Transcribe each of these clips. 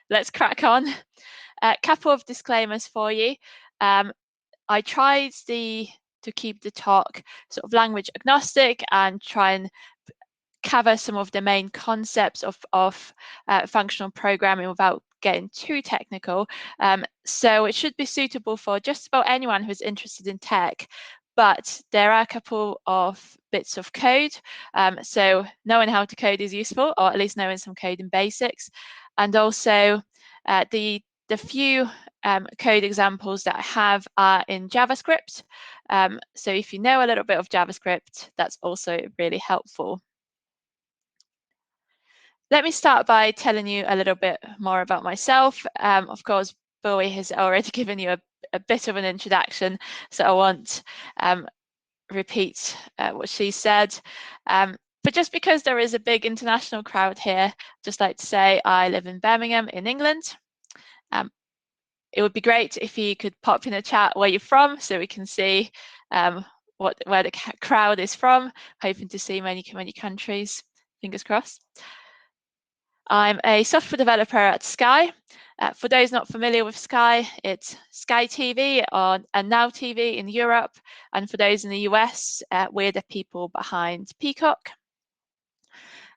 let's crack on. A couple of disclaimers for you. I tried to keep the talk sort of language agnostic and try and cover some of the main concepts of functional programming without getting too technical. So it should be suitable for just about anyone who's interested in tech. But there are a couple of bits of code. So knowing how to code is useful, or at least knowing some coding basics. And also the few code examples that I have are in JavaScript. So if you know a little bit of JavaScript, that's also really helpful. Let me start by telling you a little bit more about myself. Of course, Bowie has already given you a bit of an introduction, so I won't repeat what she said. But just because there is a big international crowd here, I'd just like to say I live in Birmingham in England. It would be great if you could pop in a chat where you're from so we can see where the crowd is from. Hoping to see many countries, fingers crossed. I'm a software developer at Sky. For those not familiar with Sky, it's Sky TV and Now TV in Europe. And for those in the US, we're the people behind Peacock.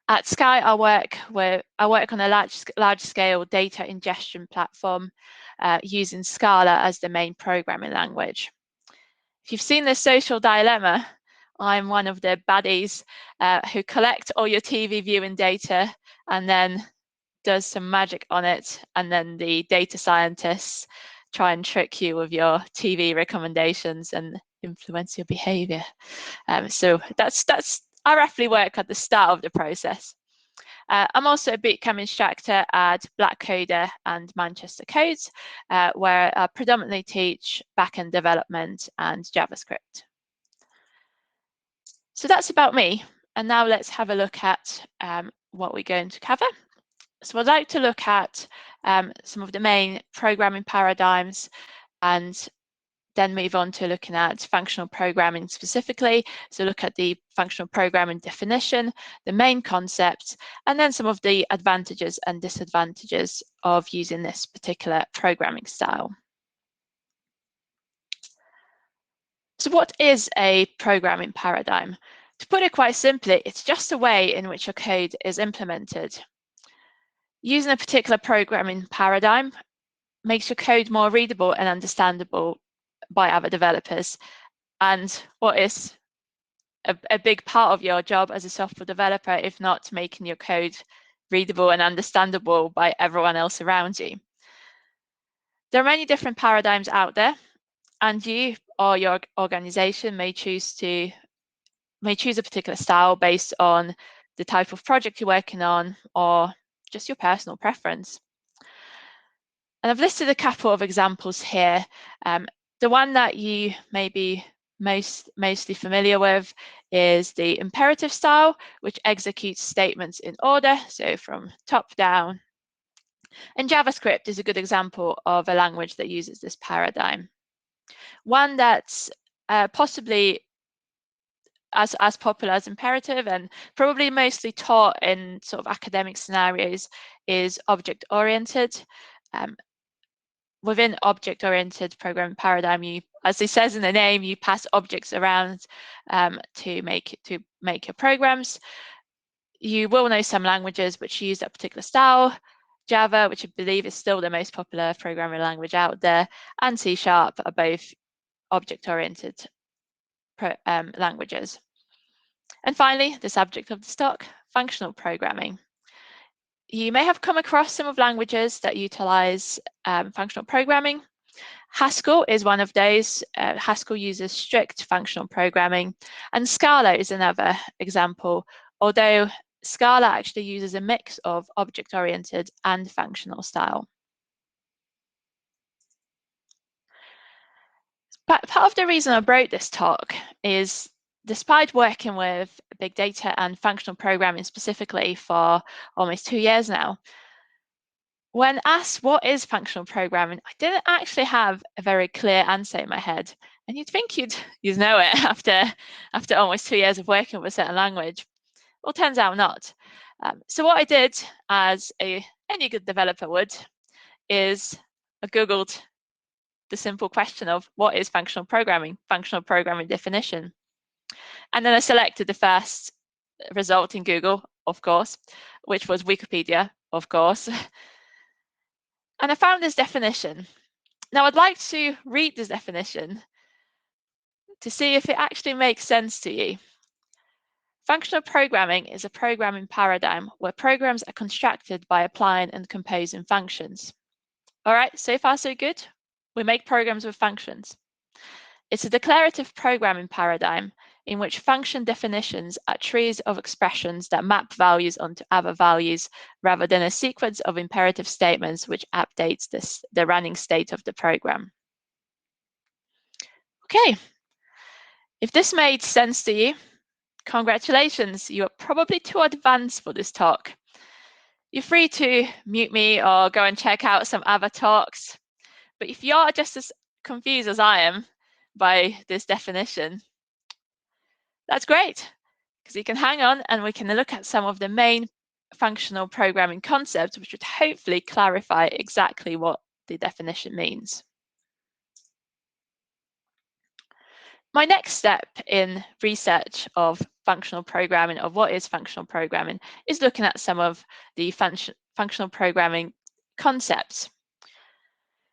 At Sky, I work on a large-scale data ingestion platform using Scala as the main programming language. If you've seen The Social Dilemma, I'm one of the baddies who collect all your TV viewing data and then does some magic on it, and then the data scientists try and trick you with your TV recommendations and influence your behavior. So that's I roughly work at the start of the process. I'm also a bootcamp instructor at Blackcoder and Manchester Codes, where I predominantly teach backend development and JavaScript. So that's about me. And now let's have a look at what we're going to cover. So I'd like to look at some of the main programming paradigms and then move on to looking at functional programming specifically. So look at the functional programming definition, the main concepts, and then some of the advantages and disadvantages of using this particular programming style. So what is a programming paradigm? To put it quite simply, it's just a way in which a code is implemented. Using a particular programming paradigm makes your code more readable and understandable by other developers. And what is a big part of your job as a software developer, if not making your code readable and understandable by everyone else around you? There are many different paradigms out there, and you or your organization may choose a particular style based on the type of project you're working on or just your personal preference. And I've listed a couple of examples here. The one that you may be mostly familiar with is the imperative style, which executes statements in order, so from top down. And JavaScript is a good example of a language that uses this paradigm. One that's possibly as popular as imperative and probably mostly taught in sort of academic scenarios is object-oriented. Within object-oriented programming paradigm, as it says in the name, you pass objects around to make your programs. You will know some languages which use that particular style. Java, which I believe is still the most popular programming language out there, and C# are both object-oriented languages. And finally, the subject of the talk, functional programming. You may have come across some of languages that utilize functional programming. Haskell is one of those. Haskell uses strict functional programming, and Scala is another example, although Scala actually uses a mix of object-oriented and functional style. But part of the reason I wrote this talk is, despite working with big data and functional programming specifically for almost 2 years now, when asked what is functional programming, I didn't actually have a very clear answer in my head. And you'd think you'd know it after almost 2 years of working with a certain language. Well, turns out not. So what I did, as any good developer would, is I Googled the simple question of what is functional programming definition. And then I selected the first result in Google, of course, which was Wikipedia, of course. And I found this definition. Now I'd like to read this definition to see if it actually makes sense to you. Functional programming is a programming paradigm where programs are constructed by applying and composing functions. All right, so far so good. We make programs with functions. It's a declarative programming paradigm in which function definitions are trees of expressions that map values onto other values rather than a sequence of imperative statements which updates the running state of the program. Okay, if this made sense to you, congratulations, you are probably too advanced for this talk. You're free to mute me or go and check out some other talks. But if you're just as confused as I am by this definition, that's great, because you can hang on and we can look at some of the main functional programming concepts, which would hopefully clarify exactly what the definition means. My next step in research of functional programming, of what is functional programming, is looking at some of the functional programming concepts.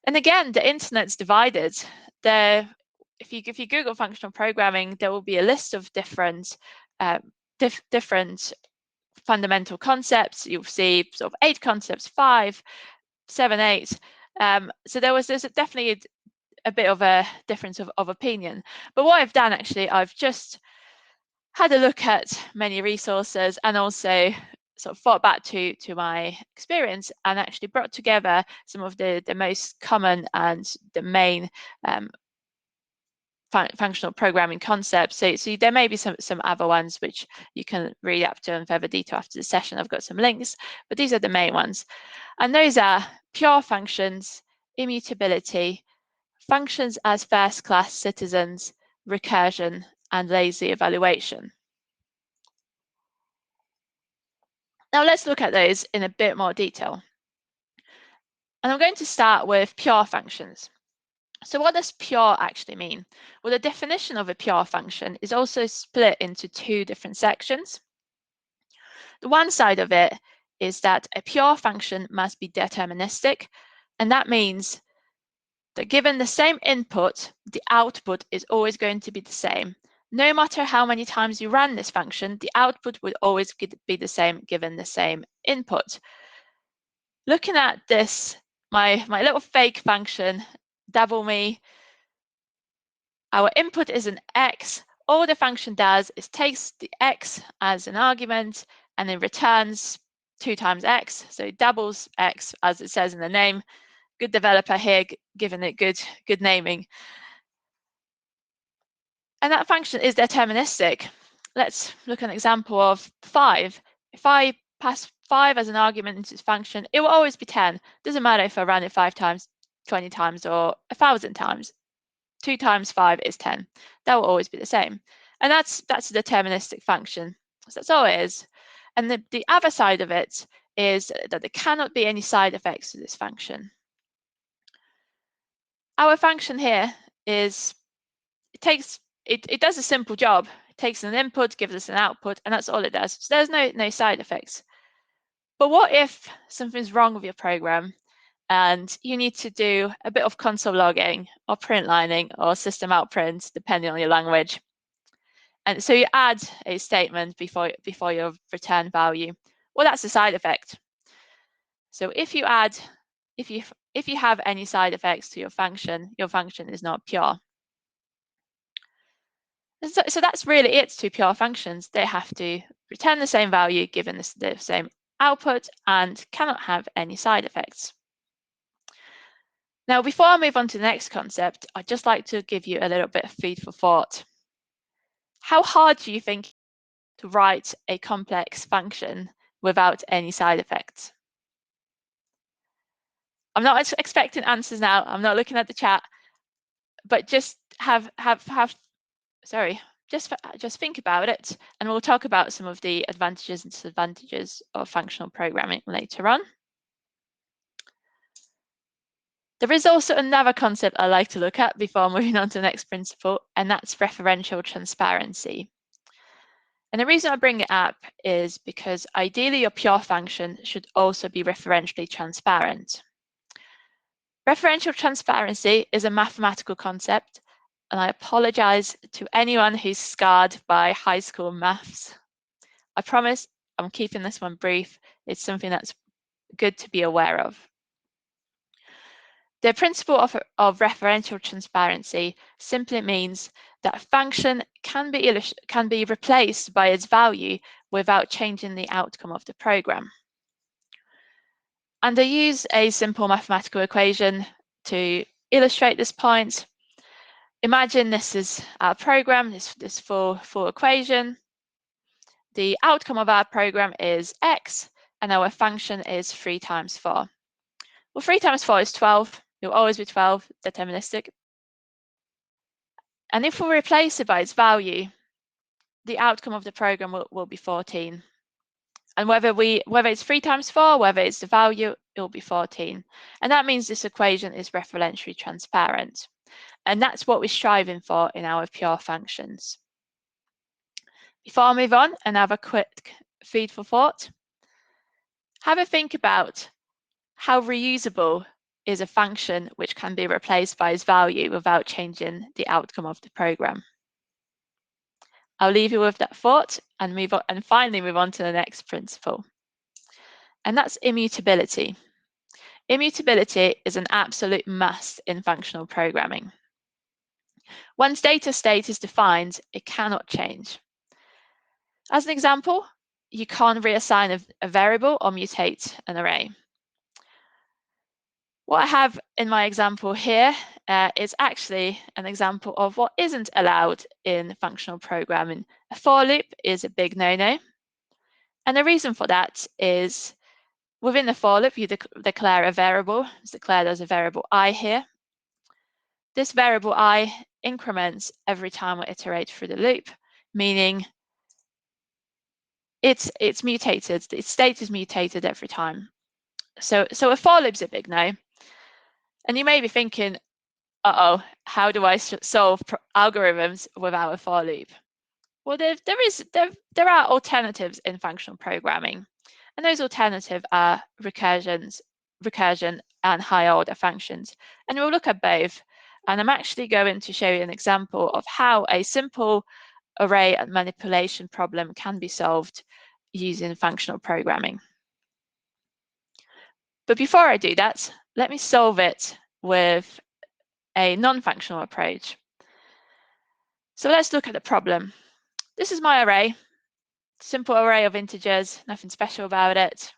And again, the internet's divided. If you Google functional programming, there will be a list of different fundamental concepts. You'll see sort of 8 concepts, 5, 7, 8. So there's definitely a bit of a difference of opinion. But what I've done, actually, I've just had a look at many resources and also sort of thought back to my experience and actually brought together some of the most common and the main functional programming concepts. So there may be some other ones which you can read up to in further detail after the session. I've got some links, but these are the main ones. And those are pure functions, immutability, functions as first-class citizens, recursion, and lazy evaluation. Now let's look at those in a bit more detail. And I'm going to start with pure functions. So what does pure actually mean? Well, the definition of a pure function is also split into 2 different sections. The one side of it is that a pure function must be deterministic, and that means that given the same input, the output is always going to be the same. No matter how many times you run this function, the output would always be the same given the same input. Looking at this, my little fake function, double me, our input is an x. All the function does is takes the x as an argument and then returns 2 times x. So it doubles x, as it says in the name. Good developer here, giving it good naming. And that function is deterministic. Let's look at an example of 5. If I pass 5 as an argument into this function, it will always be 10. Doesn't matter if I run it 5 times, 20 times, or 1,000 times. 2 times 5 is 10. That will always be the same. And that's a deterministic function. So that's all it is. And the other side of it is that there cannot be any side effects to this function. Our function here is, it does a simple job. It takes an input, gives us an output, and that's all it does. So there's no side effects. But what if something's wrong with your program and you need to do a bit of console logging or print lining or system out print, depending on your language? And so you add a statement before your return value. Well, that's a side effect. So if you have any side effects to your function is not pure. So that's really it to pure functions. They have to return the same value given the same output and cannot have any side effects. Now, before I move on to the next concept, I'd just like to give you a little bit of food for thought. How hard do you think to write a complex function without any side effects? I'm not expecting answers now. I'm not looking at the chat, but just just think about it, and we'll talk about some of the advantages and disadvantages of functional programming later on. There is also another concept I like to look at before moving on to the next principle, and that's referential transparency. And the reason I bring it up is because ideally your pure function should also be referentially transparent. Referential transparency is a mathematical concept, and I apologize to anyone who's scarred by high school maths. I promise I'm keeping this one brief. It's something that's good to be aware of. The principle of referential transparency simply means that a function can be replaced by its value without changing the outcome of the program. And I use a simple mathematical equation to illustrate this point. Imagine this is our program, this full equation. The outcome of our program is x, and our function is 3 times 4. Well, 3 times 4 is 12. It will always be 12, deterministic. And if we replace it by its value, the outcome of the program will be 14. And whether it's 3 times 4, whether it's the value, it will be 14. And that means this equation is referentially transparent. And that's what we're striving for in our pure functions. Before I move on and have a quick feed for thought, have a think about how reusable is a function which can be replaced by its value without changing the outcome of the program. I'll leave you with that thought and move on, and finally move on to the next principle. And that's immutability. Immutability is an absolute must in functional programming. Once data state is defined, it cannot change. As an example, you can't reassign a variable or mutate an array. What I have in my example here is actually an example of what isn't allowed in functional programming. A for loop is a big no-no. And the reason for that is within the for loop, you declare a variable. It's declared as a variable I here. This variable I increments every time we iterate through the loop, meaning it's mutated. Its state is mutated every time. So a for loop's a big no. And you may be thinking, uh-oh, how do I solve algorithms without a for loop? Well, there are alternatives in functional programming, and those alternatives are recursion and higher order functions. And we'll look at both. And I'm actually going to show you an example of how a simple array and manipulation problem can be solved using functional programming. But before I do that, let me solve it with a non-functional approach. So let's look at the problem. This is my array, simple array of integers, nothing special about it.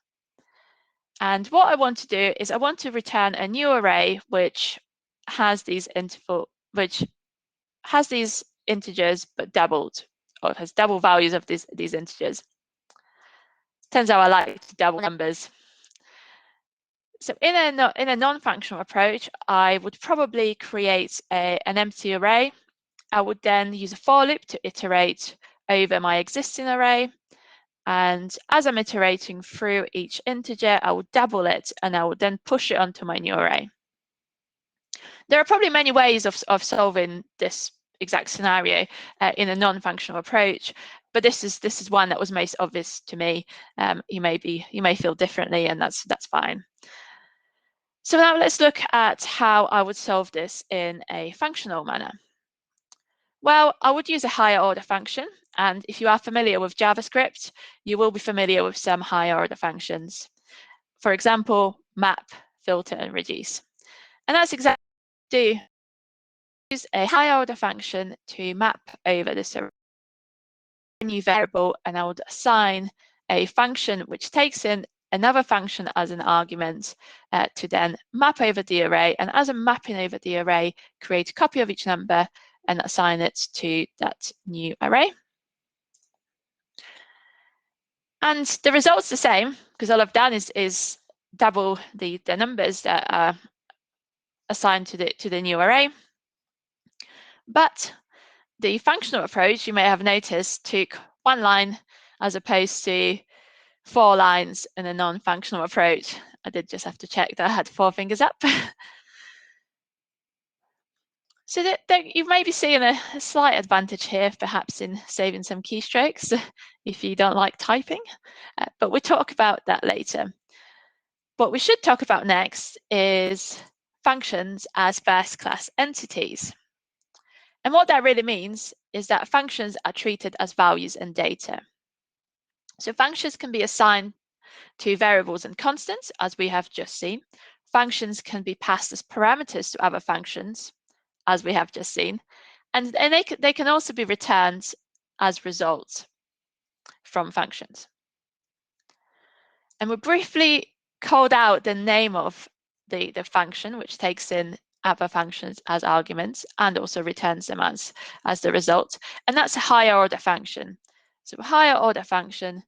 And what I want to do is I want to return a new array which has these integers but doubled, or has double values of these integers. Turns out I like to double numbers. So in a non-functional approach, I would probably create an empty array. I would then use a for loop to iterate over my existing array. And as I'm iterating through each integer, I would double it and I would then push it onto my new array. There are probably many ways of solving this exact scenario in a non-functional approach, but this is one that was most obvious to me. You may feel differently, and that's fine. So now let's look at how I would solve this in a functional manner. Well, I would use a higher order function. And if you are familiar with JavaScript, you will be familiar with some higher order functions. For example, map, filter, and reduce. And that's exactly what I do. Use a higher order function to map over this array, a new variable, and I would assign a function which takes in another function as an argument to then map over the array. And as I'm mapping over the array, create a copy of each number and assign it to that new array. And the result's the same, because all I've done is double the numbers that are assigned to the new array. But the functional approach, you may have noticed, took 1 line as opposed to 4 lines in a non-functional approach. I did just have to check that I had 4 fingers up. So you may be seeing a slight advantage here, perhaps in saving some keystrokes if you don't like typing, but we'll talk about that later. What we should talk about next is functions as first-class entities. And what that really means is that functions are treated as values and data. So functions can be assigned to variables and constants, as we have just seen. Functions can be passed as parameters to other functions, as we have just seen. And they can also be returned as results from functions. And we'll briefly code out the name of the function, which takes in other functions as arguments and also returns them as the result. And that's a higher order function. So a higher order function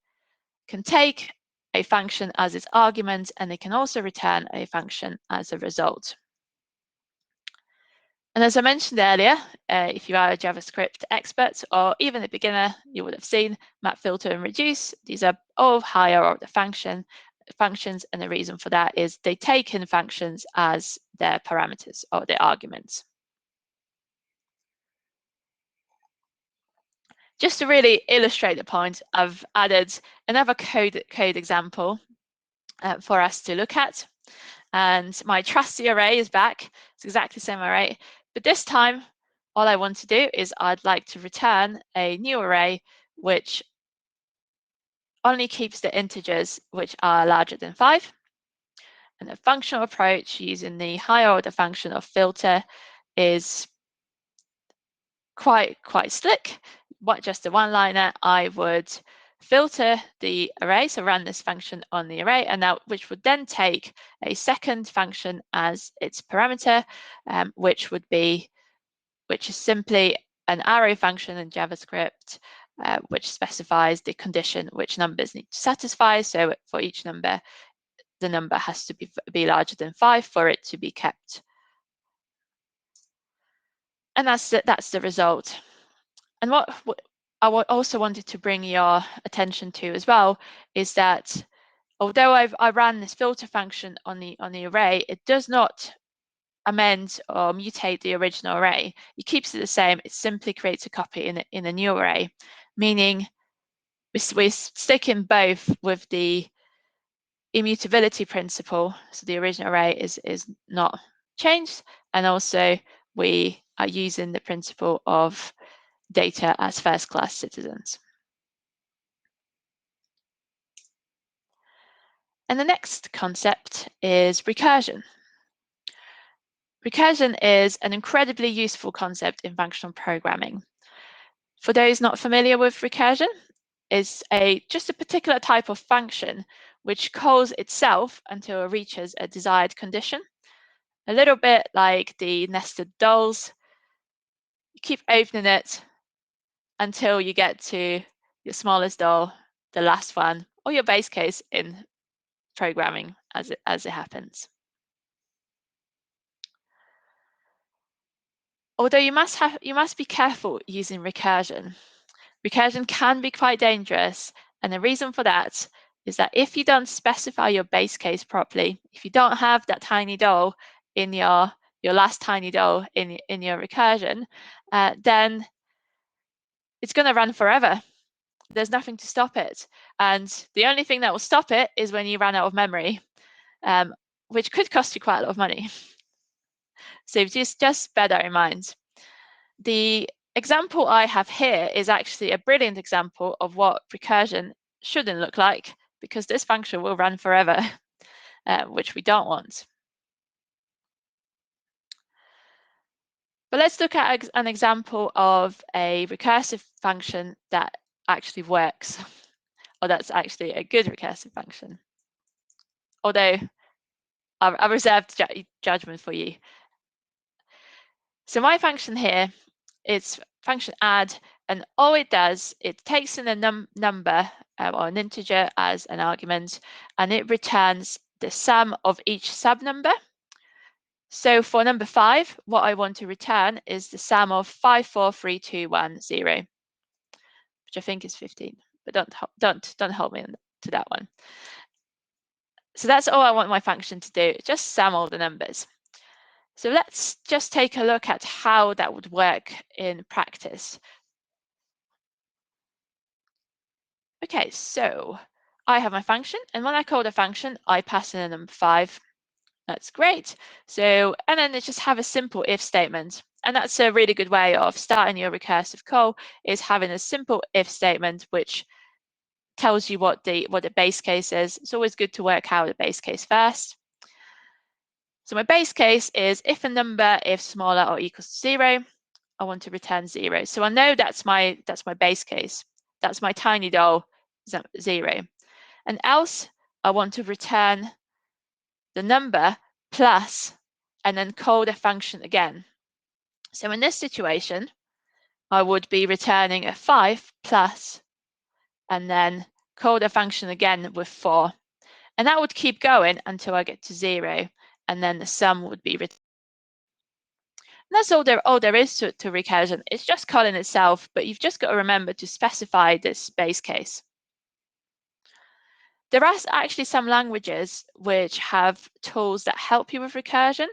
can take a function as its argument, and it can also return a function as a result. And as I mentioned earlier, if you are a JavaScript expert or even a beginner, you would have seen map, filter, and reduce. These are all higher order functions, and the reason for that is they take in functions as their parameters or their arguments. Just to really illustrate the point, I've added another code example for us to look at. And my trusty array is back. It's exactly the same array, but this time all I want to do is I'd like to return a new array which only keeps the integers which are larger than 5. And the functional approach using the higher order function of filter is quite slick. Just a one-liner, I would filter the array, so run this function on the array, and that which would then take a second function as its parameter, which is simply an arrow function in JavaScript, which specifies the condition which numbers need to satisfy. So for each number, the number has to be larger than 5 for it to be kept. And that's the result. And what I also wanted to bring your attention to as well is that although I ran this filter function on the array, it does not amend or mutate the original array. It keeps it the same. It simply creates a copy in a new array, meaning we're sticking both with the immutability principle. So the original array is not changed, and also we are using the principle of data as first-class citizens. And the next concept is recursion. Recursion is an incredibly useful concept in functional programming. For those not familiar with recursion, it's just a particular type of function which calls itself until it reaches a desired condition. A little bit like the nested dolls. You keep opening it until you get to your smallest doll, the last one, or your base case in programming as it happens. Although you must be careful using recursion. Recursion can be quite dangerous, and the reason for that is that if you don't specify your base case properly, if you don't have that tiny doll in your last tiny doll in your recursion, then it's going to run forever. There's nothing to stop it, and the only thing that will stop it is when you run out of memory, which could cost you quite a lot of money. So just bear that in mind. The example I have here is actually a brilliant example of what recursion shouldn't look like, because this function will run forever, which we don't want. But let's look at an example of a recursive function that actually works, or that's actually a good recursive function. Although I reserved judgment for you. So my function here is function add, and all it does, it takes in a number or an integer as an argument, and it returns the sum of each subnumber. So for number 5, what I want to return is the sum of 543210, which I think is 15, but don't hold me to that one. So that's all I want my function to do, just sum all the numbers. So let's just take a look at how that would work in practice. Okay, so I have my function, and when I call the function, I pass in a number 5. That's great. So, and then just have a simple if statement. And that's a really good way of starting your recursive call, is having a simple if statement which tells you what the base case is. It's always good to work out the base case first. So my base case is if a number is smaller or equals to 0, I want to return 0. So I know that's my base case. That's my tiny doll 0. And else I want to return the number plus and then call the function again. So in this situation, I would be returning a 5 plus and then call the function again with 4. And that would keep going until I get to 0. And then the sum would be returned. And that's all there is to recursion. It's just calling itself, but you've just got to remember to specify this base case. There are actually some languages which have tools that help you with recursion.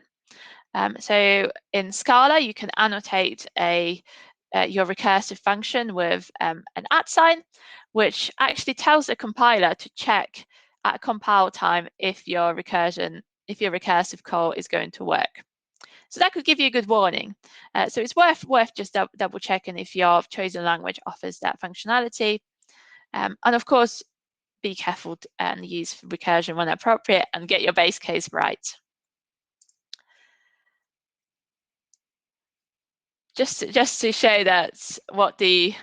So in Scala, you can annotate your recursive function with an @, which actually tells the compiler to check at compile time if your recursive call is going to work. So that could give you a good warning. So it's worth just double checking if your chosen language offers that functionality. And of course, be careful and use recursion when appropriate and get your base case right. Just to show that what the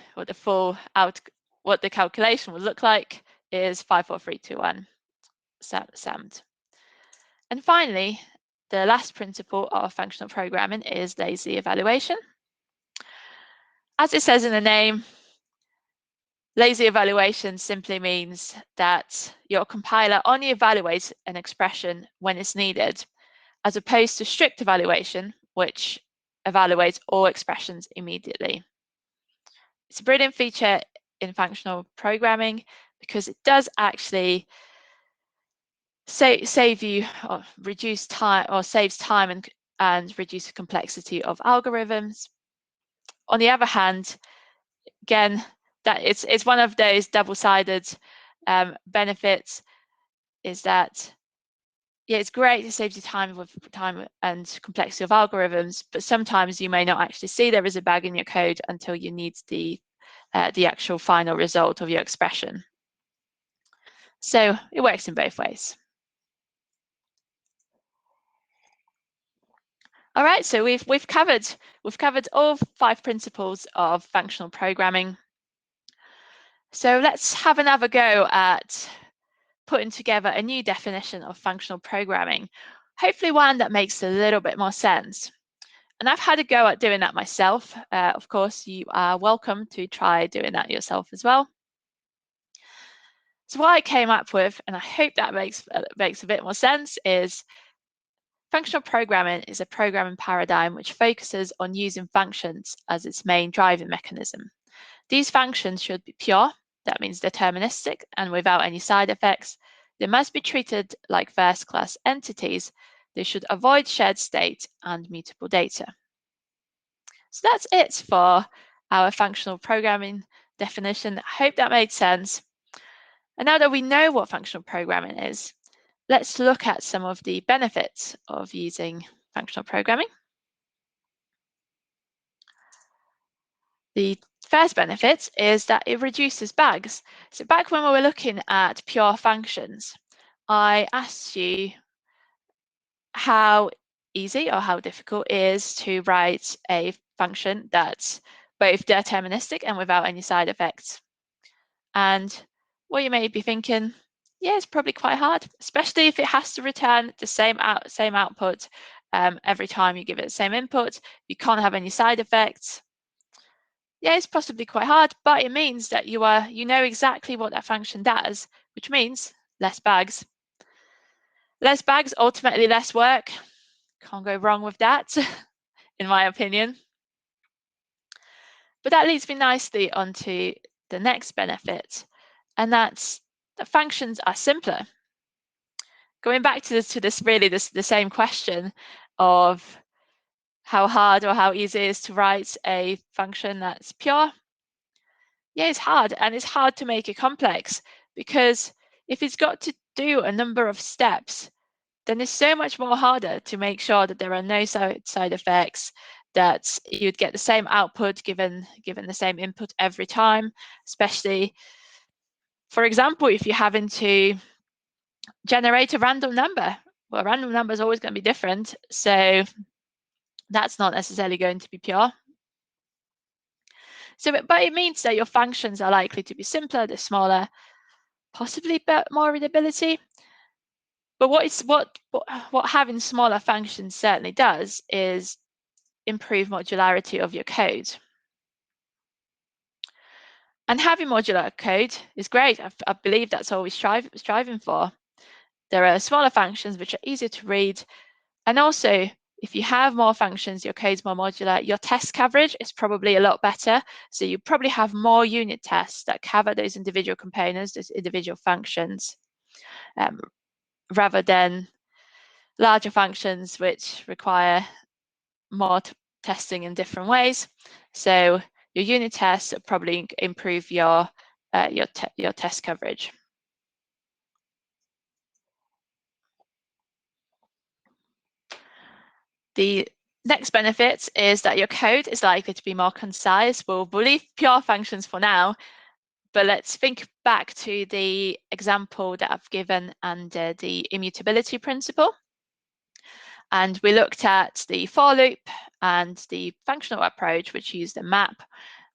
calculation would look like is 5, 4, 3, 2, 1 summed. And finally, the last principle of functional programming is lazy evaluation. As it says in the name, lazy evaluation simply means that your compiler only evaluates an expression when it's needed, as opposed to strict evaluation, which evaluates all expressions immediately. It's a brilliant feature in functional programming because it does actually save you or reduce time or saves time and reduce the complexity of algorithms. On the other hand, again, that it's one of those double-sided benefits, is that yeah, it's great, it saves you time and complexity of algorithms, but sometimes you may not actually see there is a bug in your code until you need the actual final result of your expression. So it works in both ways. All right, so we've covered all 5 principles of functional programming. So let's have another go at putting together a new definition of functional programming, hopefully one that makes a little bit more sense. And I've had a go at doing that myself. Of course, you are welcome to try doing that yourself as well. So what I came up with, and I hope that makes a bit more sense, is functional programming is a programming paradigm which focuses on using functions as its main driving mechanism. These functions should be pure, that means deterministic, and without any side effects. They must be treated like first-class entities. They should avoid shared state and mutable data. So that's it for our functional programming definition. I hope that made sense. And now that we know what functional programming is, let's look at some of the benefits of using functional programming. The first benefit is that it reduces bugs. So back when we were looking at pure functions, I asked you how easy or how difficult it is to write a function that's both deterministic and without any side effects. And well, you may be thinking, yeah, it's probably quite hard, especially if it has to return the same output every time you give it the same input. You can't have any side effects. Yeah, it's possibly quite hard, but it means that you know exactly what that function does, which means less bugs. Less bugs, ultimately less work. Can't go wrong with that, in my opinion. But that leads me nicely onto the next benefit, and that's that functions are simpler. Going back to the same question of how hard or how easy it is to write a function that's pure? Yeah, it's hard, and it's hard to make it complex, because if it's got to do a number of steps, then it's so much more harder to make sure that there are no side effects, that you'd get the same output given the same input every time, especially, for example, if you're having to generate a random number. Well, a random number is always going to be different, so that's not necessarily going to be pure. So, but it means that your functions are likely to be simpler, they're smaller, possibly more readability. But what having smaller functions certainly does is improve modularity of your code. And having modular code is great. I believe that's all we're striving for. There are smaller functions which are easier to read, and also, if you have more functions, your code's more modular, your test coverage is probably a lot better. So you probably have more unit tests that cover those individual components, those individual functions, rather than larger functions which require more testing in different ways. So your unit tests probably improve your test coverage. The next benefit is that your code is likely to be more concise. We'll leave pure functions for now, but let's think back to the example that I've given under the immutability principle. And we looked at the for loop and the functional approach, which used a map.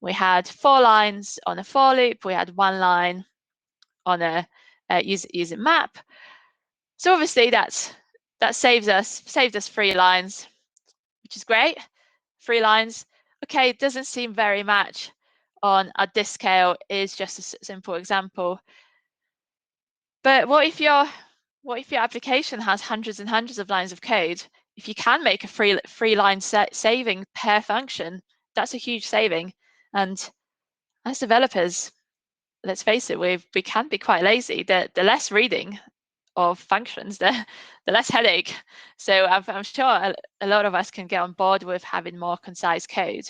We had 4 lines on a for loop. We had 1 line on a using map. So obviously that saved us 3 lines, which is great. 3 lines. Okay, it doesn't seem very much on a disk scale, is just a simple example. But what if your application has hundreds and hundreds of lines of code? If you can make a free line saving per function, that's a huge saving. And as developers, let's face it, we can be quite lazy. The less reading of functions, the less headache. So I'm sure a lot of us can get on board with having more concise code.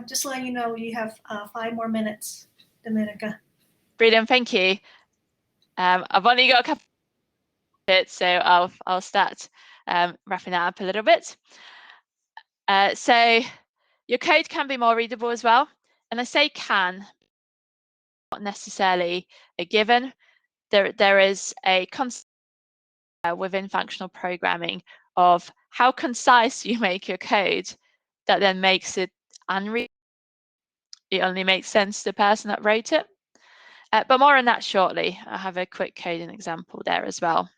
Just letting you know, you have 5 more minutes, Dominika. Brilliant, thank you. I've only got a couple of minutes, so I'll start wrapping that up a little bit. So your code can be more readable as well. And I say can, not necessarily a given. There is a concept within functional programming of how concise you make your code that then makes it unreadable. It only makes sense to the person that wrote it. But more on that shortly. I have a quick coding example there as well.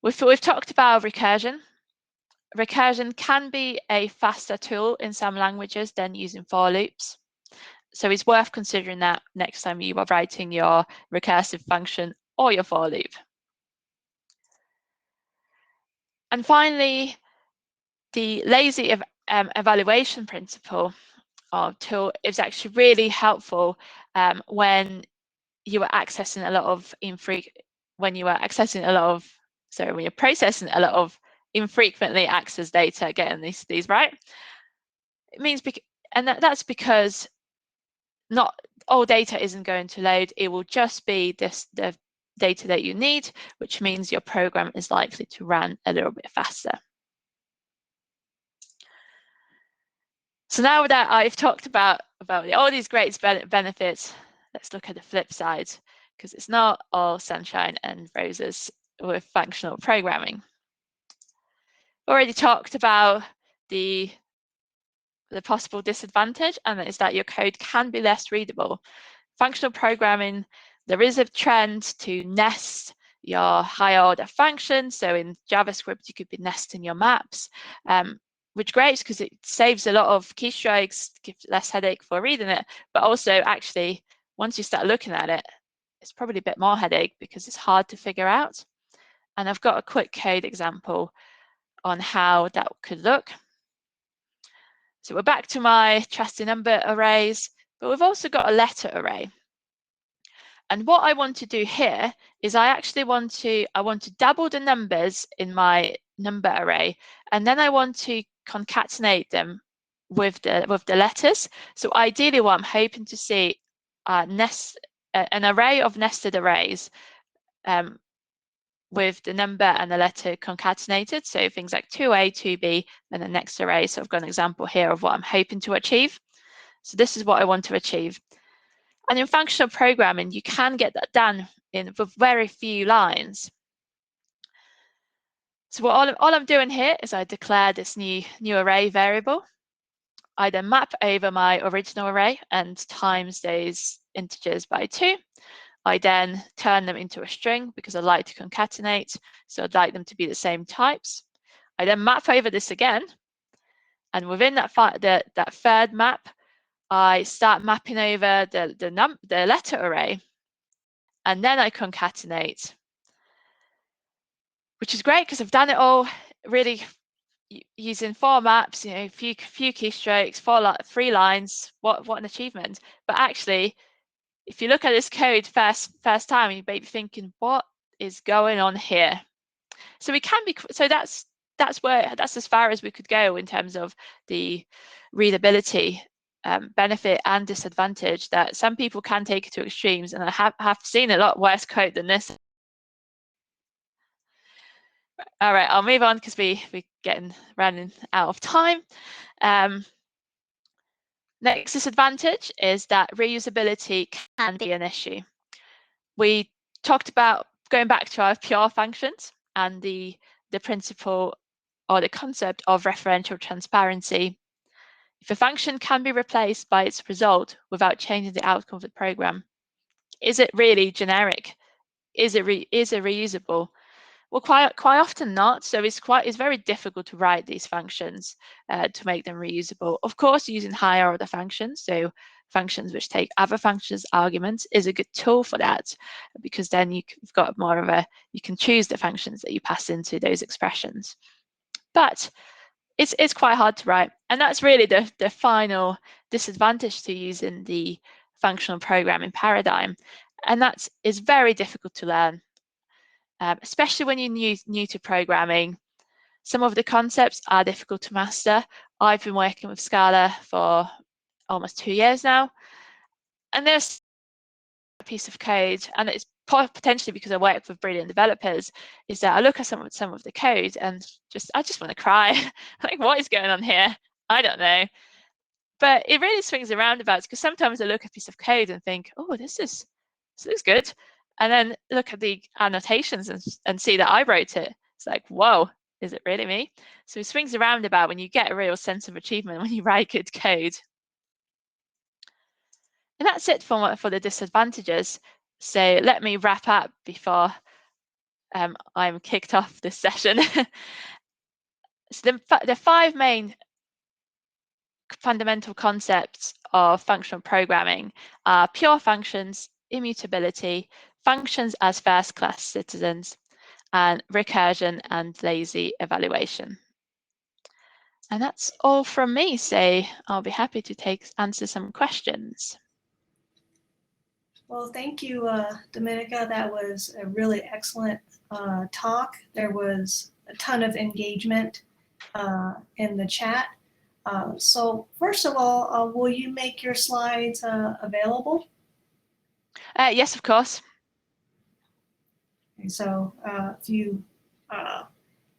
We've talked about recursion. Recursion can be a faster tool in some languages than using for loops. So it's worth considering that next time you are writing your recursive function or your for loop. And finally, the lazy evaluation principle or tool is actually really helpful when you are accessing a lot of when you're processing a lot of infrequently accessed data, getting these right. It means that's because not all data isn't going to load. It will just be the data that you need, which means your program is likely to run a little bit faster. So now that I've talked about all these great benefits, let's look at the flip side, because it's not all sunshine and roses with functional programming. Already talked about the possible disadvantage, and that is that your code can be less readable. Functional programming, there is a trend to nest your higher order functions. So in JavaScript, you could be nesting your maps, which is great because it saves a lot of keystrokes, gives less headache for reading it. But also, actually, once you start looking at it, it's probably a bit more headache because it's hard to figure out. And I've got a quick code example on how that could look. So we're back to my trusty number arrays, but we've also got a letter array. And what I want to do here is I want to double the numbers in my number array, and then I want to concatenate them with the letters. So ideally, what I'm hoping to see are an array of nested arrays with the number and the letter concatenated. So things like 2A, 2B, and the next array. So I've got an example here of what I'm hoping to achieve. So this is what I want to achieve. And in functional programming, you can get that done with very few lines. So all I'm doing here is I declare this new array variable. I then map over my original array and times those integers by 2. I then turn them into a string because I like to concatenate, so I'd like them to be the same types. I then map over this again, and within that third map, I start mapping over the letter array, and then I concatenate, which is great because I've done it all really using 4 maps, you know, few keystrokes, 3 lines. What an achievement! But actually, if you look at this code first time, you may be thinking, what is going on here? So we can be, so that's as far as we could go in terms of the readability benefit and disadvantage, that some people can take it to extremes, and I have seen a lot worse code than this. All right, I'll move on because we're running out of time. Next disadvantage is that reusability can be an issue. We talked about going back to our pure functions and the principle or the concept of referential transparency. If a function can be replaced by its result without changing the outcome of the program, is it really generic? Is it reusable? Well, quite often not. So it's very difficult to write these functions to make them reusable. Of course, using higher order functions, so functions which take other functions arguments, is a good tool for that, because then you've got more of you can choose the functions that you pass into those expressions. But it's quite hard to write, and that's really the final disadvantage to using the functional programming paradigm, and that is very difficult to learn. Especially when you're new to programming. Some of the concepts are difficult to master. I've been working with Scala for almost 2 years now, and there's a piece of code, and it's potentially because I work with brilliant developers, is that I look at some of the code and I just want to cry. Like, what is going on here? I don't know. But it really swings and roundabouts, because sometimes I look at a piece of code and think, oh, this looks good. And then look at the annotations and see that I wrote it. It's like, whoa, is it really me? So it swings around about when you get a real sense of achievement when you write good code. And that's it for the disadvantages. So let me wrap up before I'm kicked off this session. So the 5 main fundamental concepts of functional programming are pure functions, immutability, functions as first-class citizens, and recursion and lazy evaluation. And that's all from me, so I'll be happy to answer some questions. Well, thank you, Dominika. That was a really excellent talk. There was a ton of engagement in the chat. So first of all, will you make your slides available? Yes, of course. Okay, so if you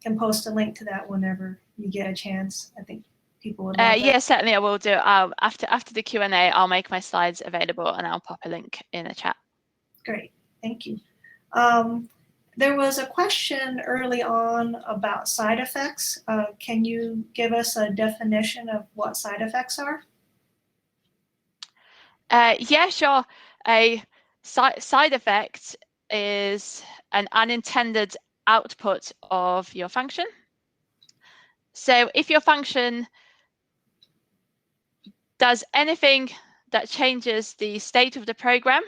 can post a link to that whenever you get a chance, I think people would love yes, certainly I will do. After the Q&A, I'll make my slides available and I'll pop a link in the chat. Great, thank you. There was a question early on about side effects. Can you give us a definition of what side effects are? Yeah, sure. A side effect is an unintended output of your function. So if your function does anything that changes the state of the program,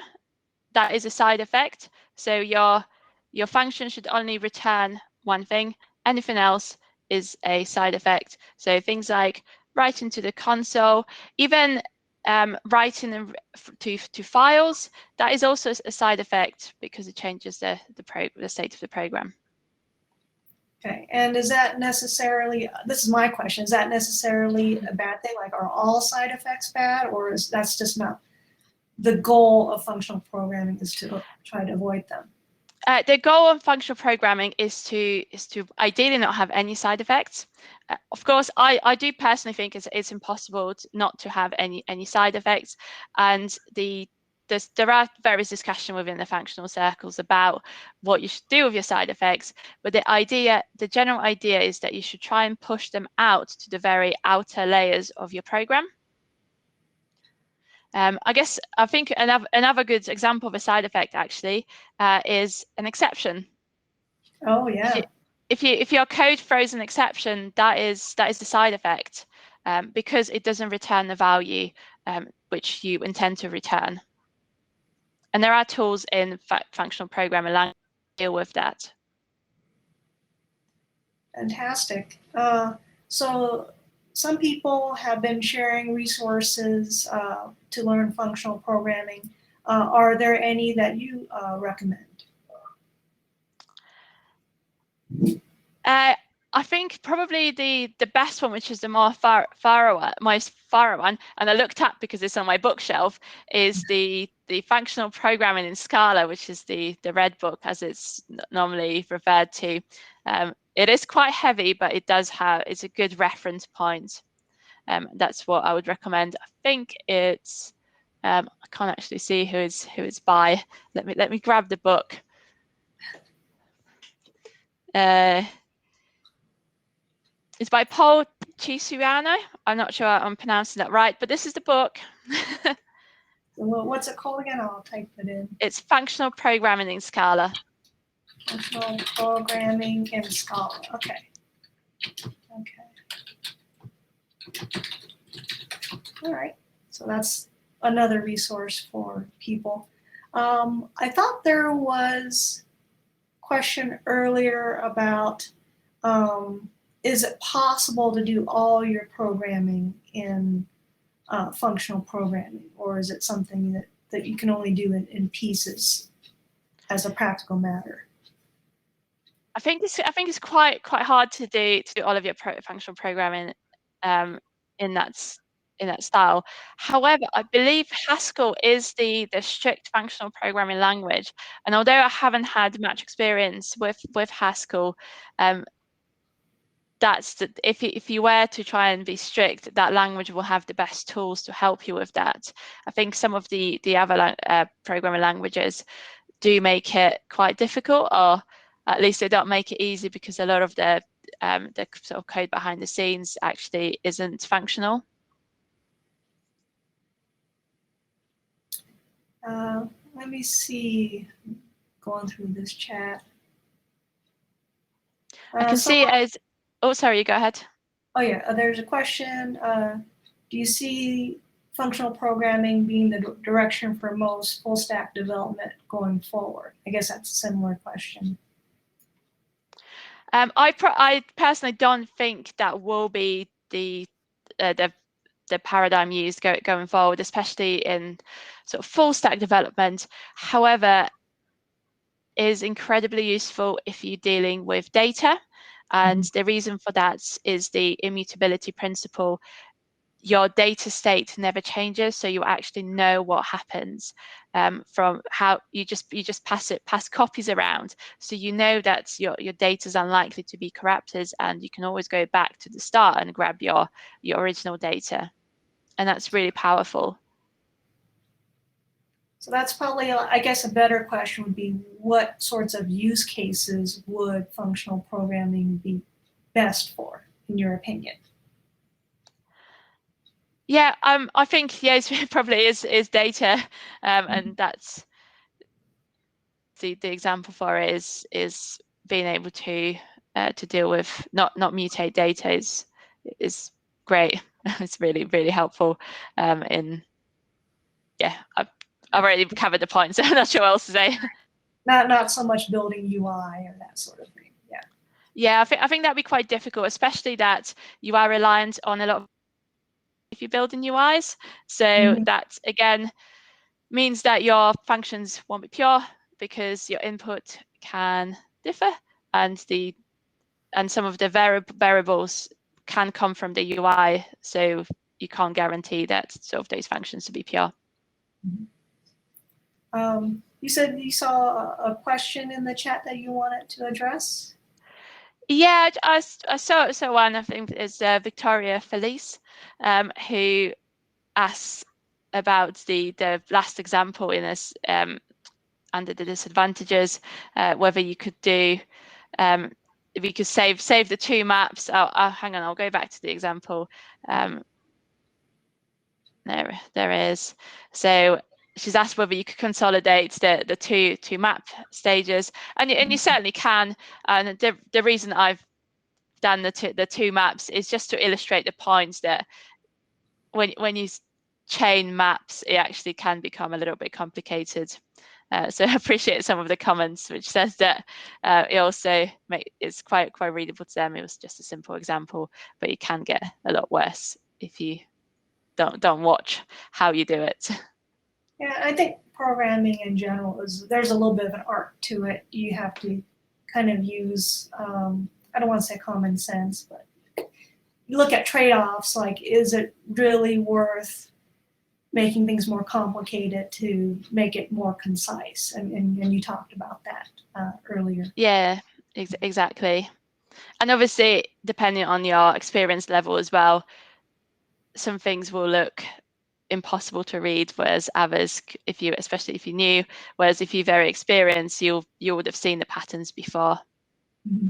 that is a side effect. So your function should only return one thing. Anything else is a side effect. So things like writing to the console, even writing to files, that is also a side effect because it changes the state of the program. Okay, and is that necessarily, this is my question, is that necessarily a bad thing? Like, are all side effects bad, or is that's just not the goal of functional programming, is to try to avoid them? The goal of functional programming is to ideally not have any side effects. Of course, I do personally think it's impossible not to have any side effects, and there are various discussions within the functional circles about what you should do with your side effects, but the general idea is that you should try and push them out to the very outer layers of your program. I think another good example of a side effect actually is an exception. Oh yeah. If your code throws an exception, that is the side effect, because it doesn't return the value which you intend to return. And there are tools in functional programming language to deal with that. Fantastic. So some people have been sharing resources to learn functional programming. Are there any that you recommend? I think probably the best one, which is the most thorough one, and I looked up because it's on my bookshelf, is the functional programming in Scala, which is the red book as it's normally referred to. It is quite heavy, but it's a good reference point. That's what I would recommend. I think it's I can't actually see who it's by. Let me grab the book. It's by Paul Cisuano. I'm not sure I'm pronouncing that right, but this is the book. Well, what's it called again? I'll type it in. It's Functional Programming in Scala. Functional Programming in Scala. Okay. All right. So that's another resource for people. I thought there was a question earlier about is it possible to do all your programming in functional programming, or is it something that you can only do in pieces as a practical matter? I think it's quite hard to do all of your functional programming in that style. However, I believe Haskell is the strict functional programming language, and although I haven't had much experience with Haskell, if you were to try and be strict, that language will have the best tools to help you with that. I think some of the other programming languages do make it quite difficult, or at least they don't make it easy, because a lot of the sort of code behind the scenes actually isn't functional. Let me see, going through this chat. I can see it as, oh, sorry, you go ahead. Oh yeah, there's a question. Do you see functional programming being the direction for most full stack development going forward? I guess that's a similar question. I personally don't think that will be the paradigm used going forward, especially in sort of full stack development. However, it is incredibly useful if you're dealing with data, and the reason for that is the immutability principle. Your data state never changes, so you actually know what happens from how you just pass copies around, so you know that your data is unlikely to be corrupted, and you can always go back to the start and grab your original data, and that's really powerful. So that's probably, I guess, a better question would be, what sorts of use cases would functional programming be best for, in your opinion? Yeah, I think yes, probably is data, and that's the example for it is being able to deal with not mutate data is great. It's really helpful. I've already covered the points. I'm not sure what else to say. Not so much building UI or that sort of thing. Yeah. Yeah, I think that'd be quite difficult, especially that you are reliant on a lot of if you're building UIs. So that again means that your functions won't be pure, because your input can differ, and and some of the variables can come from the UI, so you can't guarantee that sort of those functions to be pure. You said you saw a question in the chat that you wanted to address? Yeah, I saw one, I think is Victoria Felice, who asks about the last example in this under the disadvantages, whether you could do, if you could save the two maps. Hang on, I'll go back to the example. There is. So she's asked whether you could consolidate the two map stages, and you certainly can. And the reason I've done the two maps is just to illustrate the points that when you chain maps, it actually can become a little bit complicated. So I appreciate some of the comments which says that it also it's quite readable to them. It was just a simple example, but it can get a lot worse if you don't watch how you do it. Yeah, I think programming in general there's a little bit of an art to it. You have to kind of use, I don't want to say common sense, but you look at trade-offs, like, is it really worth making things more complicated to make it more concise? And you talked about that earlier. Yeah, exactly. And obviously, depending on your experience level as well, some things will look impossible to read, whereas others, especially if you're new, whereas if you're very experienced, you would have seen the patterns before. Mm-hmm.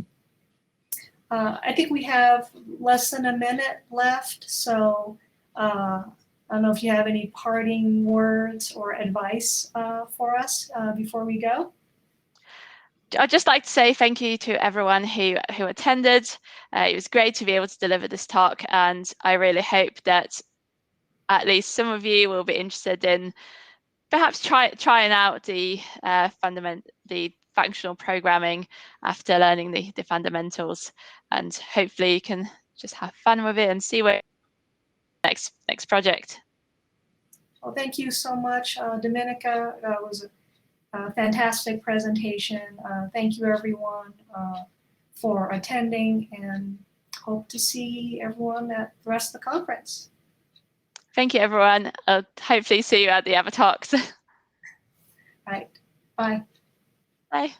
I think we have less than a minute left, so I don't know if you have any parting words or advice for us before we go. I'd just like to say thank you to everyone who attended. It was great to be able to deliver this talk, and I really hope that at least some of you will be interested in perhaps trying out the functional programming after learning the fundamentals, and hopefully you can just have fun with it and see where next project. Well, thank you so much, Dominika. It was a fantastic presentation. Thank you, everyone, for attending, and hope to see everyone at the rest of the conference. Thank you, everyone. I'll hopefully see you at the other talks. Right. Bye. Bye.